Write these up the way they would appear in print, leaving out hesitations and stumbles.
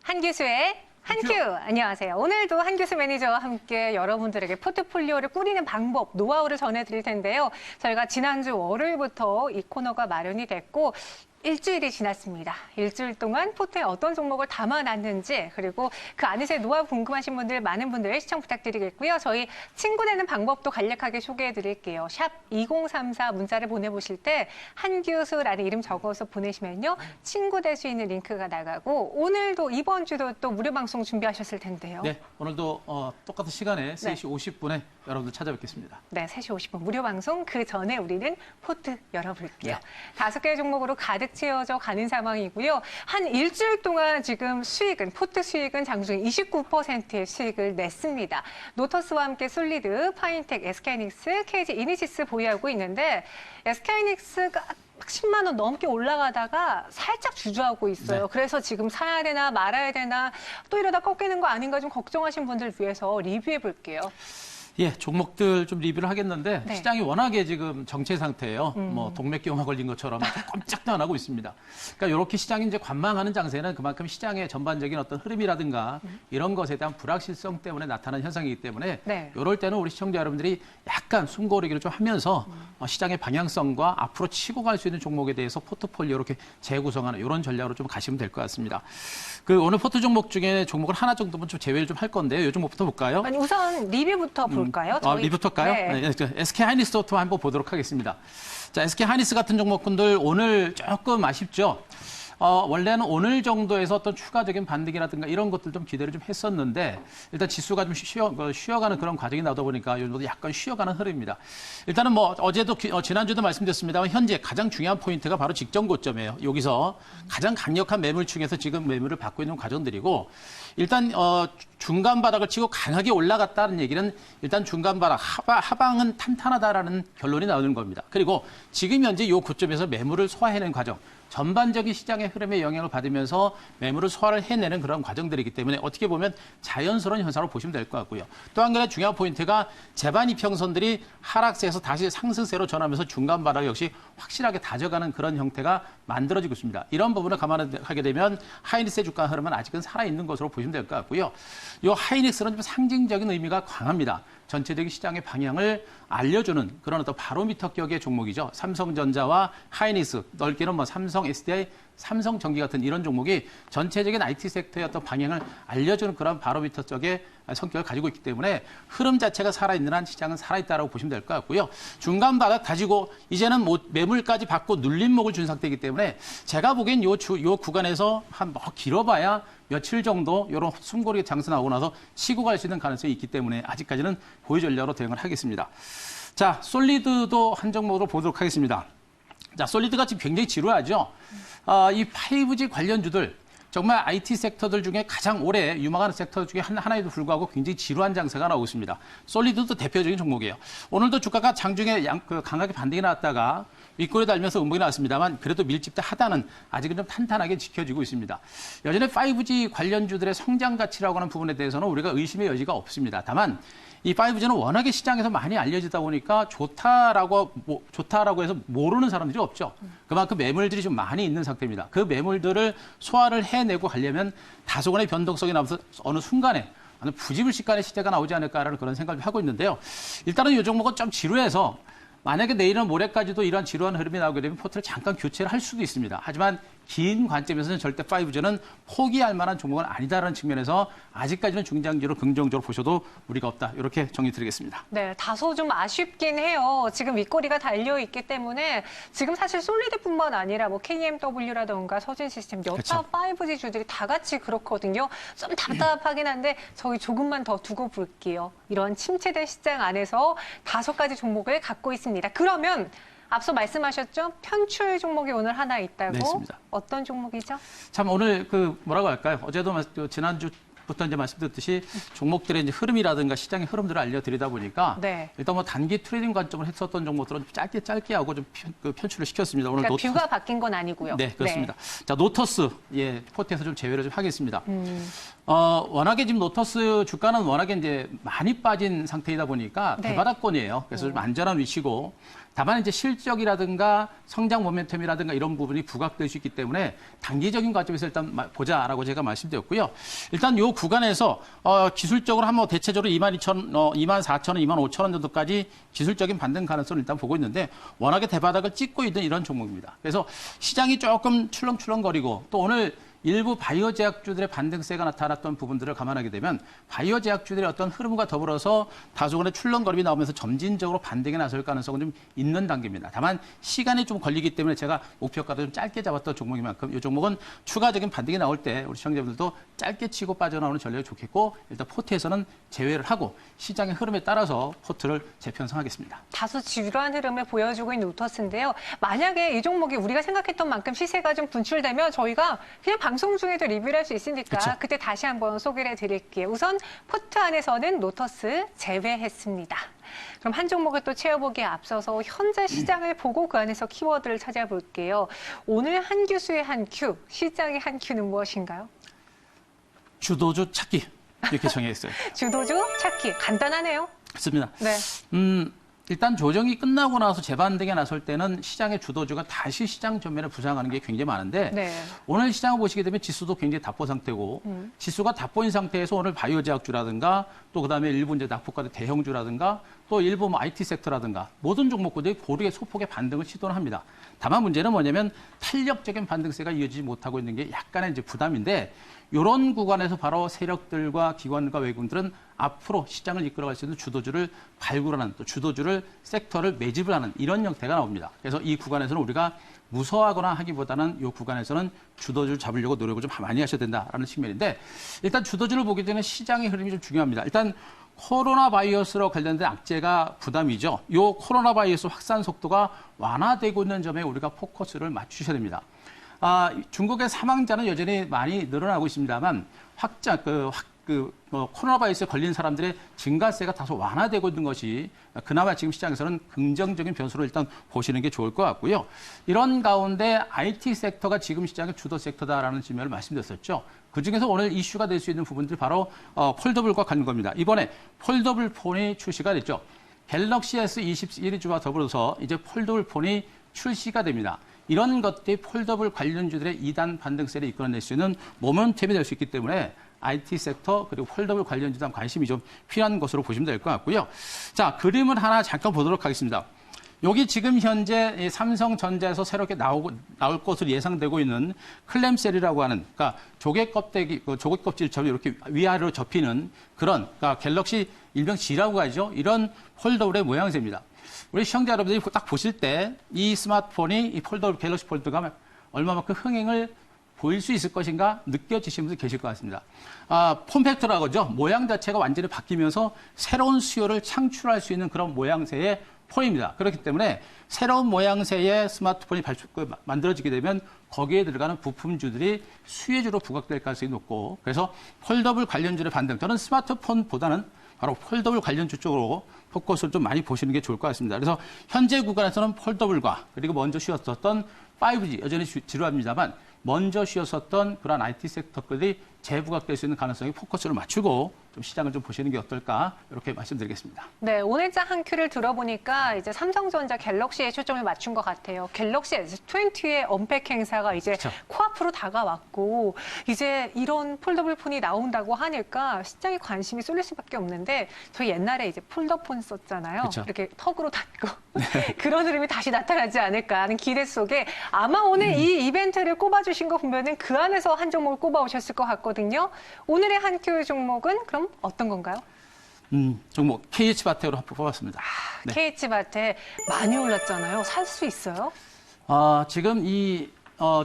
한교수의 한큐! 안녕하세요. 오늘도 한교수 매니저와 함께 여러분들에게 포트폴리오를 꾸리는 방법, 노하우를 전해드릴 텐데요. 저희가 지난주 월요일부터 이 코너가 마련이 됐고 일주일이 지났습니다. 일주일 동안 포트에 어떤 종목을 담아놨는지 그리고 그 안에서의 노하우 궁금하신 분들 많은 분들 시청 부탁드리겠고요. 저희 친구 되는 방법도 간략하게 소개해드릴게요. 샵 2034 문자를 보내보실 때 한교수라는 이름 적어서 보내시면요. 친구 될 수 있는 링크가 나가고 오늘도 이번 주도 또 무료 방송 준비하셨을 텐데요. 네, 오늘도 똑같은 시간에 3시 50분에 여러분들 찾아뵙겠습니다. 네, 3시 50분 무료 방송 그 전에 우리는 포트 열어볼게요. 네. 5개의 종목으로 가득 채워져 가는 상황이고요. 한 일주일 동안 지금 수익은 포트 수익은 장중 29%의 수익을 냈습니다. 노터스와 함께 솔리드, 파인텍, SK하이닉스, KG 이니시스 보유하고 있는데 SK하이닉스가 10만 원 넘게 올라가다가 살짝 주저하고 있어요. 네. 그래서 지금 사야 되나 말아야 되나 또 이러다 꺾이는 거 아닌가 좀 걱정하신 분들 위해서 리뷰해 볼게요. 예, 종목들 좀 리뷰를 하겠는데 네. 시장이 워낙에 지금 정체 상태예요. 뭐 동맥경화 걸린 것처럼 꼼짝도 안 하고 있습니다. 그러니까 이렇게 시장이 이제 관망하는 장세는 그만큼 시장의 전반적인 어떤 흐름이라든가 이런 것에 대한 불확실성 때문에 나타나는 현상이기 때문에 네. 이럴 때는 우리 시청자 여러분들이 약간 숨고르기를 좀 하면서 시장의 방향성과 앞으로 치고 갈 수 있는 종목에 대해서 포트폴리오 이렇게 재구성하는 이런 전략으로 좀 가시면 될 것 같습니다. 그 오늘 포트 종목 중에 종목을 하나 정도만 좀 제외를 좀 할 건데요. 이 종목부터 볼까요? 아니, 우선 리뷰부터 볼까요? 리뷰터일까요? 네. SK하이닉스부터 한번 보도록 하겠습니다. 자, SK하이닉스 같은 종목군들 오늘 조금 아쉽죠? 원래는 오늘 정도에서 어떤 추가적인 반등이라든가 이런 것들 좀 기대를 좀 했었는데 일단 지수가 좀 쉬어가는 그런 과정이 나오다 보니까 요즘도 약간 쉬어가는 흐름입니다. 일단은 뭐 어제도 지난주도 말씀드렸습니다만 현재 가장 중요한 포인트가 바로 직전 고점이에요. 여기서 가장 강력한 매물층에서 지금 매물을 받고 있는 과정들이고 일단 중간 바닥을 치고 강하게 올라갔다는 얘기는 일단 중간 바닥 하방은 탄탄하다라는 결론이 나오는 겁니다. 그리고 지금 현재 이 고점에서 매물을 소화해낸 과정. 전반적인 시장의 흐름에 영향을 받으면서 매물을 소화를 해내는 그런 과정들이기 때문에 어떻게 보면 자연스러운 현상으로 보시면 될 것 같고요. 또 한 가지 중요한 포인트가 재반 이평선들이 하락세에서 다시 상승세로 전하면서 중간 바닥 역시 확실하게 다져가는 그런 형태가 만들어지고 있습니다. 이런 부분을 감안하게 되면 하이닉스의 주가 흐름은 아직은 살아있는 것으로 보시면 될 것 같고요. 이 하이닉스는 좀 상징적인 의미가 강합니다. 전체적인 시장의 방향을 알려주는 그런 어떤 바로미터 격의 종목이죠. 삼성전자와 하이닉스, 넓게는 뭐 삼성 SDI, 삼성전기 같은 이런 종목이 전체적인 IT 섹터의 어떤 방향을 알려주는 그런 바로미터 쪽의 성격을 가지고 있기 때문에 흐름 자체가 살아있는 한 시장은 살아있다고 보시면 될 것 같고요. 중간 바닥 다지고 이제는 뭐 매물까지 받고 눌림목을 준 상태이기 때문에 제가 보기엔 요 구간에서 한 뭐 길어봐야 며칠 정도 이런 숨고르기 장세 나오고 나서 치고 갈 수 있는 가능성이 있기 때문에 아직까지는 보유 전략으로 대응을 하겠습니다. 자, 솔리드도 한 종목으로 보도록 하겠습니다. 자, 솔리드가 지금 굉장히 지루하죠. 이 5G 관련주들 정말 IT 섹터들 중에 가장 오래 유망하는 섹터 중에 하나에도 불구하고 굉장히 지루한 장세가 나오고 있습니다. 솔리드도 대표적인 종목이에요. 오늘도 주가가 장중에 강하게 반등이 나왔다가 윗골에 달면서 음봉이 나왔습니다만 그래도 밀집도 하다는 아직은 좀 탄탄하게 지켜지고 있습니다. 여전히 5G 관련주들의 성장 가치라고 하는 부분에 대해서는 우리가 의심의 여지가 없습니다. 다만 이 5G는 워낙에 시장에서 많이 알려지다 보니까 좋다라고 해서 모르는 사람들이 없죠. 그만큼 매물들이 좀 많이 있는 상태입니다. 그 매물들을 소화를 해내고 가려면 다소간의 변동성이 나면서 어느 순간에 부지불식간의 시대가 나오지 않을까라는 그런 생각을 하고 있는데요. 일단은 이 종목은 좀 지루해서 만약에 내일은 모레까지도 이런 지루한 흐름이 나오게 되면 포트를 잠깐 교체를 할 수도 있습니다. 하지만 긴 관점에서는 절대 5G는 포기할 만한 종목은 아니다라는 측면에서 아직까지는 중장기로 긍정적으로 보셔도 무리가 없다. 이렇게 정리드리겠습니다. 네, 다소 좀 아쉽긴 해요. 지금 윗꼬리가 달려있기 때문에 지금 사실 솔리드뿐만 아니라 뭐 KMW라던가 서진시스템, 여타 그렇죠. 5G 주들이 다 같이 그렇거든요. 좀 답답하긴 한데 저희 조금만 더 두고 볼게요. 이런 침체된 시장 안에서 5가지 종목을 갖고 있습니다. 그러면 앞서 말씀하셨죠? 편출 종목이 오늘 하나 있다고. 네, 있습니다. 어떤 종목이죠? 참 오늘 뭐라고 할까요? 어제도 지난주부터 이제 말씀드렸듯이 종목들의 이제 흐름이라든가 시장의 흐름들을 알려드리다 보니까 네. 일단 뭐 단기 트레이딩 관점을 했었던 종목들은 좀 짧게 하고 좀 편출을 시켰습니다. 오늘 그러니까 뷰가 바뀐 건 아니고요. 네, 그렇습니다. 자, 노터스, 포트에서 좀 제외를 좀 하겠습니다. 워낙에 지금 노터스 주가는 워낙에 이제 많이 빠진 상태이다 보니까 네. 대바닥권이에요. 그래서 좀 안전한 위치고 다만 이제 실적이라든가 성장 모멘텀이라든가 이런 부분이 부각될 수 있기 때문에 단기적인 관점에서 일단 보자라고 제가 말씀드렸고요. 일단 요 구간에서 기술적으로 한번 대체적으로 22,000, 24,000원, 25,000원 정도까지 기술적인 반등 가능성을 일단 보고 있는데 워낙에 대바닥을 찍고 있는 이런 종목입니다. 그래서 시장이 조금 출렁출렁거리고 또 오늘 일부 바이오 제약주들의 반등세가 나타났던 부분들을 감안하게 되면 바이오 제약주들의 어떤 흐름과 더불어서 다소간의 출렁거림이 나오면서 점진적으로 반등에 나설 가능성은 좀 있는 단계입니다. 다만 시간이 좀 걸리기 때문에 제가 목표가도 좀 짧게 잡았던 종목인 만큼 이 종목은 추가적인 반등이 나올 때 우리 시청자분들도 짧게 치고 빠져나오는 전략이 좋겠고 일단 포트에서는 제외를 하고 시장의 흐름에 따라서 포트를 재편성하겠습니다. 다소 지루한 흐름을 보여주고 있는 노터스인데요. 만약에 이 종목이 우리가 생각했던 만큼 시세가 좀 분출되면 저희가 그냥 방송 중에도 리뷰를 할 수 있으니까 그쵸. 그때 다시 한번 소개를 해드릴게요. 우선 포트 안에서는 노터스 제외했습니다. 그럼 한 종목을 또 채워보기에 앞서서 현재 시장을 보고 그 안에서 키워드를 찾아볼게요. 오늘 한 규수의 한 큐, 시장의 한 큐는 무엇인가요? 주도주 찾기 이렇게 정해있어요. 주도주 찾기. 간단하네요. 맞습니다. 네. 일단 조정이 끝나고 나서 재반등에 나설 때는 시장의 주도주가 다시 시장 전면에 부상하는 게 굉장히 많은데 네. 오늘 시장을 보시게 되면 지수도 굉장히 답보 상태고 지수가 답보인 상태에서 오늘 바이오 제약주라든가 또 그다음에 일부 이제 낙폭과대 대형주라든가 또 일부 뭐 IT 섹터라든가 모든 종목들이 고르게 소폭의 반등을 시도를 합니다. 다만 문제는 뭐냐면 탄력적인 반등세가 이어지지 못하고 있는 게 약간의 이제 부담인데 이런 구간에서 바로 세력들과 기관과 외국인들은 앞으로 시장을 이끌어갈 수 있는 주도주를 발굴하는 또 주도주를 섹터를 매집을 하는 이런 형태가 나옵니다. 그래서 이 구간에서는 우리가 무서워하거나 하기보다는 이 구간에서는 주도주를 잡으려고 노력을 좀 많이 하셔야 된다라는 측면인데 일단 주도주를 보기 전에 시장의 흐름이 좀 중요합니다. 일단 코로나 바이러스로 관련된 악재가 부담이죠. 이 코로나 바이러스 확산 속도가 완화되고 있는 점에 우리가 포커스를 맞추셔야 됩니다. 중국의 사망자는 여전히 많이 늘어나고 있습니다만 코로나 바이러스에 걸린 사람들의 증가세가 다소 완화되고 있는 것이 그나마 지금 시장에서는 긍정적인 변수를 일단 보시는 게 좋을 것 같고요. 이런 가운데 IT 섹터가 지금 시장의 주도 섹터다라는 측면을 말씀드렸었죠. 그중에서 오늘 이슈가 될 수 있는 부분들이 바로 폴더블과 관련 겁니다. 이번에 폴더블 폰이 출시가 됐죠. 갤럭시 S20 시리즈와 더불어서 이제 폴더블 폰이 출시가 됩니다. 이런 것들이 폴더블 관련주들의 2단 반등세를 이끌어낼 수 있는 모멘텀이 될 수 있기 때문에 IT 섹터 그리고 폴더블 관련주에 관심이 좀 필요한 것으로 보시면 될 것 같고요. 자, 그림을 하나 잠깐 보도록 하겠습니다. 여기 지금 현재 삼성전자에서 새롭게 나올 것으로 예상되고 있는 클램셀이라고 하는, 그러니까 조개 껍질처럼 이렇게 위아래로 접히는 그런, 그러니까 갤럭시 일명 G라고 하죠. 이런 폴더블의 모양새입니다. 우리 시청자 여러분들이 딱 보실 때 이 스마트폰이 이 폴더블 갤럭시 폴드가 얼마만큼 흥행을 보일 수 있을 것인가 느껴지시는 분들 계실 것 같습니다. 폼팩터라고 하죠. 모양 자체가 완전히 바뀌면서 새로운 수요를 창출할 수 있는 그런 모양새의 폰입니다. 그렇기 때문에 새로운 모양새의 스마트폰이 만들어지게 되면 거기에 들어가는 부품주들이 수혜주로 부각될 가능성이 높고 그래서 폴더블 관련주의 반등 저는 스마트폰보다는 바로 폴더블 관련주 쪽으로 포커스를 좀 많이 보시는 게 좋을 것 같습니다. 그래서 현재 구간에서는 폴더블과 그리고 먼저 쉬었었던 5G 여전히 지루합니다만 먼저 쉬었었던 그런 IT 섹터들이 재부각될 수 있는 가능성에 포커스를 맞추고 좀 시장을 좀 보시는 게 어떨까 이렇게 말씀드리겠습니다. 네, 오늘자 한 큐를 들어보니까 이제 삼성전자 갤럭시에 초점을 맞춘 것 같아요. 갤럭시 S20의 언팩 행사가 이제 그쵸. 코앞으로 다가왔고 이제 이런 폴더블 폰이 나온다고 하니까 시장에 관심이 쏠릴 수밖에 없는데 저희 옛날에 이제 폴더폰 썼잖아요. 그쵸. 이렇게 턱으로 닫고 그런 흐름이 다시 나타나지 않을까 하는 기대 속에 아마 오늘 이 이벤트를 꼽아주신 거 보면은 그 안에서 한 종목을 꼽아오셨을 것 같거든요. 오늘의 한 큐 종목은 그럼 어떤 건가요? 종목 KH바텍으로 한번 뽑았습니다. 네. KH바텍 많이 올랐잖아요. 살 수 있어요? 지금 이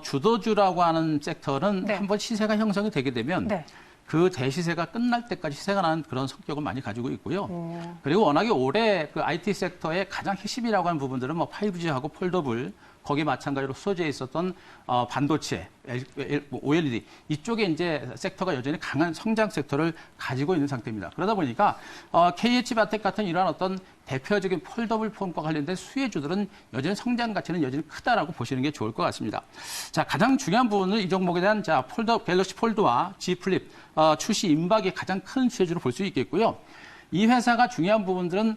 주도주라고 하는 섹터는 네. 한번 시세가 형성이 되게 되면 네. 그 대시세가 끝날 때까지 시세가 나는 그런 성격을 많이 가지고 있고요. 그리고 워낙에 올해 그 IT 섹터의 가장 핵심이라고 하는 부분들은 뭐 5G하고 폴더블 거기에 마찬가지로 소재에 있었던 반도체, OLED 이쪽에 이제 섹터가 여전히 강한 성장 섹터를 가지고 있는 상태입니다. 그러다 보니까 KH바텍 같은 이러한 어떤 대표적인 폴더블 폰과 관련된 수혜주들은 여전히 성장 가치는 여전히 크다라고 보시는 게 좋을 것 같습니다. 자, 가장 중요한 부분은 이 종목에 대한 갤럭시 폴드와 G 플립 출시 임박이 가장 큰 수혜주로 볼 수 있겠고요. 이 회사가 중요한 부분들은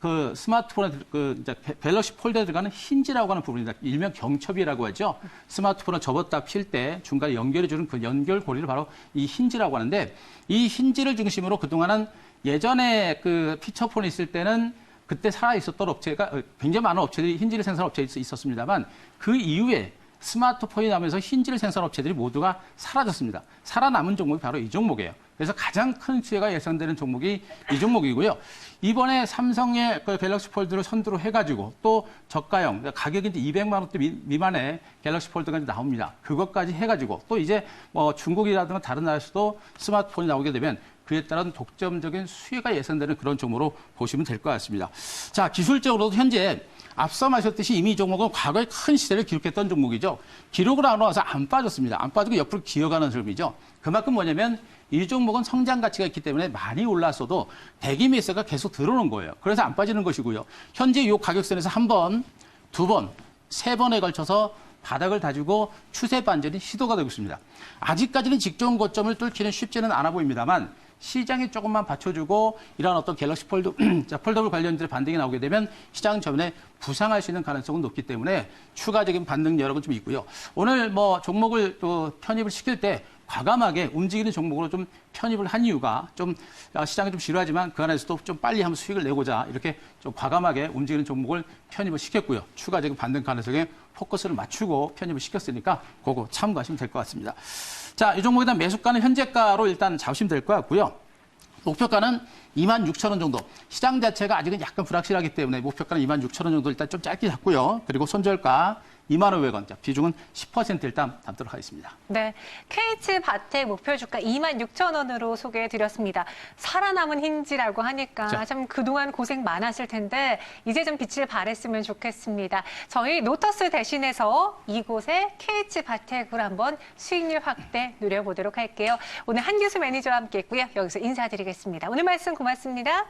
그 스마트폰에 그 이제 갤럭시 폴더에 들어가는 힌지라고 하는 부분입니다. 일명 경첩이라고 하죠. 스마트폰을 접었다 필 때 중간에 연결해주는 그 연결고리를 바로 이 힌지라고 하는데 이 힌지를 중심으로 그동안은 예전에 그 피처폰이 있을 때는 그때 살아 있었던 업체가 굉장히 많은 업체들이 힌지를 생산한 업체들이 있었습니다만 그 이후에 스마트폰이 나오면서 힌지를 생산한 업체들이 모두가 사라졌습니다. 살아남은 종목이 바로 이 종목이에요. 그래서 가장 큰 수혜가 예상되는 종목이 이 종목이고요. 이번에 삼성의 그 갤럭시 폴드를 선두로 해가지고 또 저가형, 가격이 이제 200만 원대 미만의 갤럭시 폴드가 이제 나옵니다. 그것까지 해가지고 또 이제 뭐 중국이라든가 다른 나라에서도 스마트폰이 나오게 되면 그에 따른 독점적인 수혜가 예상되는 그런 종목으로 보시면 될 것 같습니다. 자, 기술적으로도 현재 앞서 마셨듯이 이미 이 종목은 과거에 큰 시세를 기록했던 종목이죠. 기록을 안 와서 안 빠졌습니다. 안 빠지고 옆으로 기어가는 흐름이죠. 그만큼 뭐냐면 이 종목은 성장 가치가 있기 때문에 많이 올랐어도 대기 매수가 계속 들어오는 거예요. 그래서 안 빠지는 것이고요. 현재 이 가격선에서 한 번, 두 번, 세 번에 걸쳐서 바닥을 다지고 추세 반전이 시도가 되고 있습니다. 아직까지는 직전 고점을 뚫기는 쉽지는 않아 보입니다만 시장이 조금만 받쳐주고 이런 어떤 갤럭시 폴더블 관련들의 반등이 나오게 되면 시장 전에 부상할 수 있는 가능성은 높기 때문에 추가적인 반등 여력은 좀 있고요. 오늘 뭐 종목을 또 편입을 시킬 때 과감하게 움직이는 종목으로 좀 편입을 한 이유가 좀 시장이 좀 지루하지만 그 안에서도 좀 빨리 한번 수익을 내고자 이렇게 좀 과감하게 움직이는 종목을 편입을 시켰고요. 추가적인 반등 가능성에 포커스를 맞추고 편입을 시켰으니까 그거 참고하시면 될 것 같습니다. 자, 이 종목에 대한 매수가는 현재가로 일단 잡으시면 될 것 같고요. 목표가는 26,000원 정도. 시장 자체가 아직은 약간 불확실하기 때문에 목표가는 26,000원 정도 일단 좀 짧게 잡고요. 그리고 손절가 25,500원. 자, 비중은 10% 일단 담도록 하겠습니다. 네, KH바텍 목표 주가 26,000원으로 소개해드렸습니다. 살아남은 힌지라고 하니까 자. 참 그동안 고생 많았을 텐데 이제 좀 빛을 발했으면 좋겠습니다. 저희 노터스 대신해서 이곳에 KH바텍으로 한번 수익률 확대 누려보도록 할게요. 오늘 한규수 매니저와 함께했고요. 여기서 인사드리겠습니다. 오늘 말씀 고맙습니다.